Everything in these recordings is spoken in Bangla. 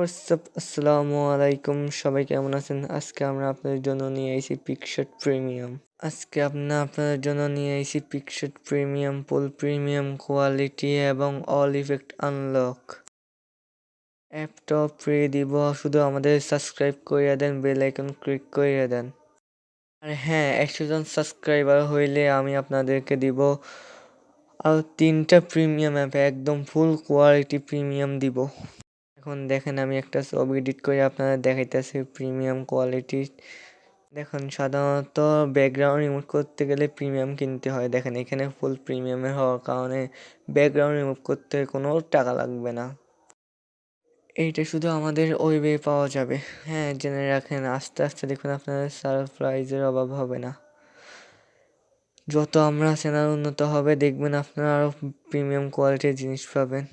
হোয়াটসঅ্যাপ আসসালামু আলাইকুম, সবাই কেমন আছেন? আজকে আমরা আপনাদের জন্য নিয়ে এসেছি PicShot premium. PicShot premium full premium quality এবং অল ইফেক্ট আনলক অ্যাপটা ফ্রি দিব, শুধু আমাদের সাবস্ক্রাইব করিয়া দেন, বেল আইকন ক্লিক করিয়া দেন। আর হ্যাঁ, 100 জন সাবস্ক্রাইবার হইলে আমি আপনাদেরকে দিব আর 3টা প্রিমিয়াম অ্যাপ, একদম ফুল কোয়ালিটি প্রিমিয়াম দিব। এখন দেখেন, আমি একটা ছবি এডিট করে আপনাদের দেখাইতেছি প্রিমিয়াম কোয়ালিটি। দেখুন, সাধারণত ব্যাকগ্রাউন্ড রিমুভ করতে গেলে প্রিমিয়াম কিনতে হয়। দেখেন, এখানে ফুল প্রিমিয়ামের হওয়ার কারণে ব্যাকগ্রাউন্ড রিমুভ করতে কোনো টাকা লাগবে না। এইটা শুধু আমাদের ওয়েবে পাওয়া যাবে। হ্যাঁ, জেনে রাখেন, আস্তে আস্তে দেখুন আপনাদের সারপ্রাইজের অভাব হবে না। যত আমরা চ্যানেল উন্নত হবে, দেখবেন আপনারা আরও প্রিমিয়াম কোয়ালিটির জিনিস পাবেন।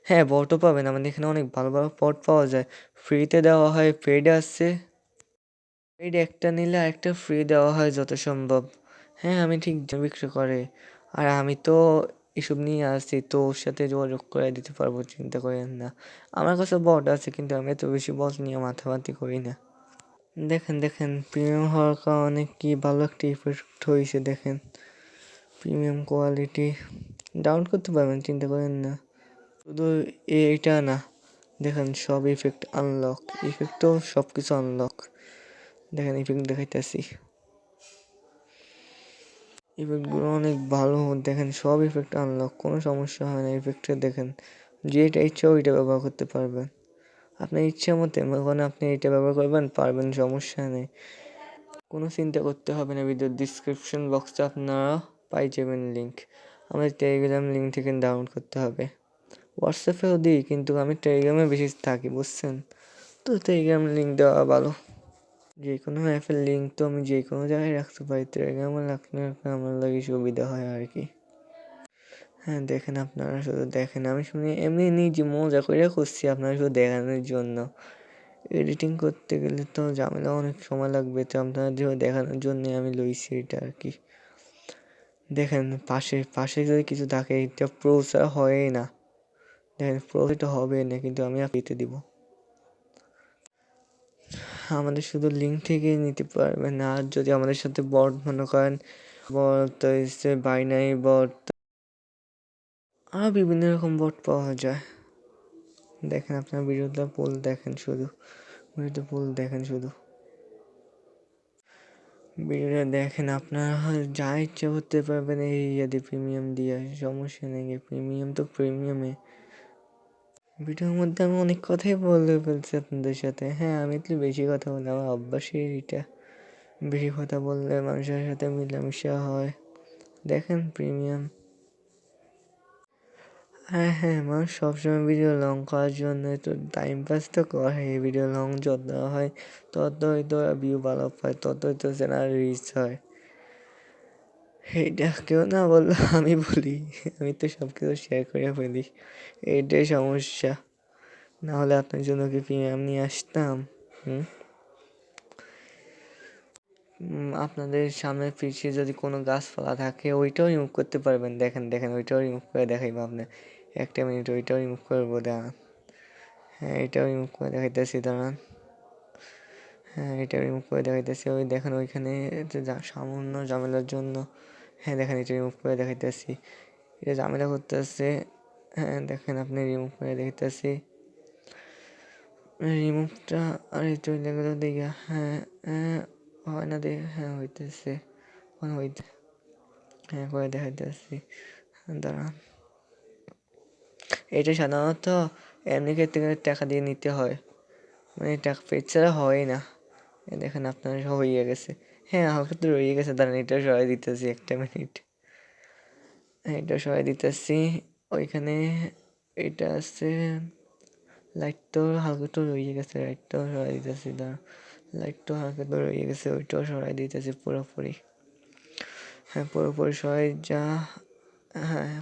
হ্যাঁ, বটও পাবেন, আমাদের এখানে অনেক ভালো ভালো পট পাওয়া যায়। ফ্রিতে দেওয়া হয়, পেড আছে, পেড একটা নিলে আরেকটা ফ্রি দেওয়া হয় যত সম্ভব। হ্যাঁ, আমি ঠিক বিক্রি করে, আর আমি তো এসব নিয়ে আসছি, তো ওর সাথে যোগাযোগ করে দিতে পারবো, চিন্তা করেন না। আমার কাছে বট আছে, কিন্তু আমি এত বেশি বট নিয়ে মাথামাতি করি না। দেখেন দেখেন, প্রিমিয়াম হওয়ার কারণে কি ভালো একটা ইফেক্ট হয়েছে। দেখেন, প্রিমিয়াম কোয়ালিটি ডাউনলোড করতে পারবেন, চিন্তা করেন না। শুধু এইটা না, দেখেন সব ইফেক্ট আনলক, ইফেক্টও সব কিছু আনলক। দেখেন, ইফেক্ট দেখাইতেছি, ইফেক্টগুলো অনেক ভালো। দেখেন, সব ইফেক্ট আনলক, কোনো সমস্যা হয় না। ইফেক্টে দেখেন, যেটা ইচ্ছা ওইটা ব্যবহার করতে পারবেন আপনার ইচ্ছা মতো। মানে আপনি এটা ব্যবহার করবেন, পারবেন, সমস্যা নেই, কোনো চিন্তা করতে হবে না। ভিডিওর ডিসক্রিপশন বক্সে আপনারা পাই যাবেন লিঙ্ক। আমাদের টেলিগ্রাম লিঙ্ক থেকে ডাউনলোড করতে হবে। হোয়াটসঅ্যাপেও দিই, কিন্তু আমি টেলিগ্রামে বেশি থাকি, বুঝছেন তো। টেলিগ্রাম লিঙ্ক দেওয়া ভালো। যে কোনো অ্যাপের লিঙ্ক তো আমি যে কোনো জায়গায় রাখতে পারি, টেলিগ্রামে রাখলে আমার লাগে সুবিধা হয় আর কি। হ্যাঁ, দেখেন, আপনারা শুধু দেখেন, আমি শুনি এমনি নিজে মজা করে করছি আপনারা শুধু দেখানোর জন্য। এডিটিং করতে গেলে তো ঝামেলা, অনেক সময় লাগবে, তো আপনারা দেখানোর জন্যে আমি লইছি এটা আর কি। দেখেন, পাশে পাশে যদি কিছু থাকে, এটা প্রচার হয় না। দেখেন, প্রফিট হবে না, কিন্তু আমি পেতে দিব। আমাদের শুধু লিঙ্ক থেকে নিতে পারবেন। আর যদি আমাদের সাথে বট মনে করেন, বট হচ্ছে বাইনারি বট, আরও বিভিন্ন রকম বট পাওয়া যায়। দেখেন, আপনার ভিডিওটা ফুল দেখেন, শুধু ভিডিওটা দেখেন, আপনারা যা ইচ্ছা করতে পারবেন এই যদি প্রিমিয়াম দিয়ে, সমস্যা নেই। প্রিমিয়াম তো প্রিমিয়ামে। ভিডিওর মধ্যে আমি অনেক কথাই বলে ফেলছি আপনাদের সাথে। হ্যাঁ, আমি একটু বেশি কথা বলি, আমার অভ্যাসই এটা। বেশি কথা বললে মানুষের সাথে মিলামিশা হয়। দেখেন, প্রিমিয়াম। হ্যাঁ হ্যাঁ, মানুষ সবসময় ভিডিও লং করার জন্য তো টাইম পাস তো করে। ভিডিও লং যত হয় ততই তো ভিউ ভালো পায়, ততই তো চ্যানেল রিচ হয়। এইটা কেউ না বললো আমি বলি, আমি তো সব কিছু শেয়ার করে ফেলি, এইটাই সমস্যা। না হলে আপনার জন্য কি প্রিমিয়াম নিয়ে আসতাম? আপনাদের সামনে পিছিয়ে যদি কোনো গাছপালা থাকে, ওইটাও রিমুভ করতে পারবেন। দেখেন দেখেন, ওইটাও রিমুভ করে দেখাইবো আপনার। একটা মিনিট, ওইটাও রিমুভ করবো, দাঁড়ান। হ্যাঁ, এটাও রিমুভ করে দেখাইতেছি, দাঁড়ান। হ্যাঁ, এটা রিমুভ করে দেখাইতেছি। ওই দেখেন, ওইখানে সামান্য ঝামেলার জন্য। হ্যাঁ, দেখেন, এটা রিমুভ করে দেখাইতেছি। এটা ঝামেলা করতেছে। হ্যাঁ, দেখেন, আপনি রিমুভ করে দেখাইতেছি। রিমুভটা আর চলে গেল দিকে। হ্যাঁ হ্যাঁ, হয় না দেখ, হ্যাঁ হইতেছে, হ্যাঁ করে দেখাইতেছি, দাঁড়ান। এটা সাধারণত এমনি ক্ষেত্রে টাকা দিয়ে নিতে হয়, মানে টাকা পেড ছাড়া হয় না। দেখেন, আপনার হয়ে গেছে। হ্যাঁ, হালকা তো রয়ে গেছে, দাঁড়ান, এটা সরাই দিতেছি, একটা মিনিট। হ্যাঁ, এটা সরাই দিতেছি। ওইখানে এটা আছে, লাইটটাও হালকা তো রয়ে গেছে, লাইটটাও সরাই দিতেছি, দাঁড়ান। লাইটটাও হালকা তো রয়ে গেছে, ওইটাও সরাই দিতেছি পুরোপুরি। হ্যাঁ, পুরোপুরি সরাই যা। হ্যাঁ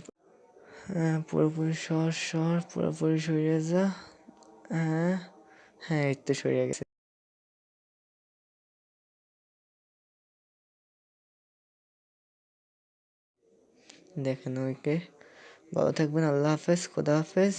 হ্যাঁ, পুরোপুরি পুরোপুরি সরিয়ে যা। হ্যাঁ হ্যাঁ, এই তো সরিয়ে গেছে। দেখেন, ওইকে ভালো থাকবেন, আল্লাহ হাফেজ, খোদা হাফেজ।